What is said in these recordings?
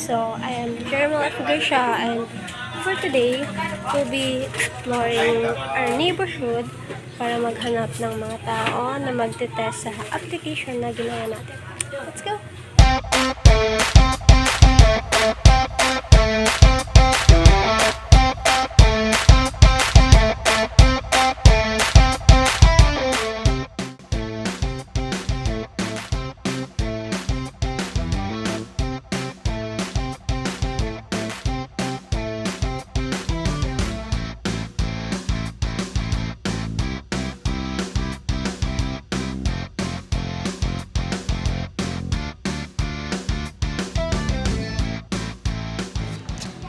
So, I am Jermel F. Gersha, and for today, we'll be exploring our neighborhood para maghanap ng mga tao na magte-test sa application na ginawa natin. Let's go!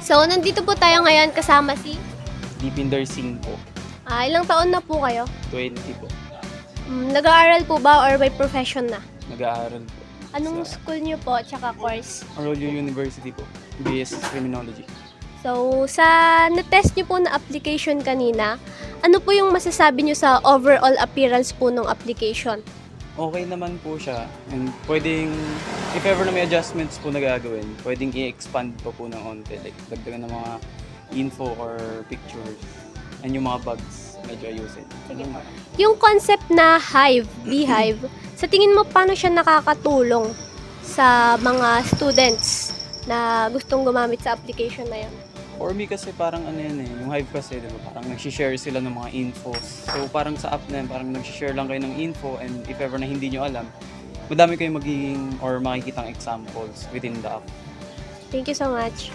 So, nandito po tayo ngayon kasama si... Deepinder Singh po, ilang taon na po kayo? 20 po. Nag-aaral po ba or by profession na? Nag-aaral po. Anong Sa school niyo po tsaka course? Arroyo University po, BS Criminology. So, sa na-test niyo po na application kanina, ano po yung masasabi niyo sa overall appearance po ng application? Okay naman po siya, and pwedeng, if ever na may adjustments po na gagawin, pwedeng i-expand pa po ng onte, like dagdagan ng mga info or pictures, and yung mga bugs, medyo ayusin. Sige po. Yung concept na hive, beehive, sa tingin mo paano siya nakakatulong sa mga students na gustong gumamit sa application na yun? For me kasi parang ano yan yung Hive kasi, diba, parang nag-share sila ng mga infos. So parang sa app na yan, parang nag-share lang kayo ng info, and if ever na hindi nyo alam, madami kayong magiging or makikitang examples within the app. Thank you so much.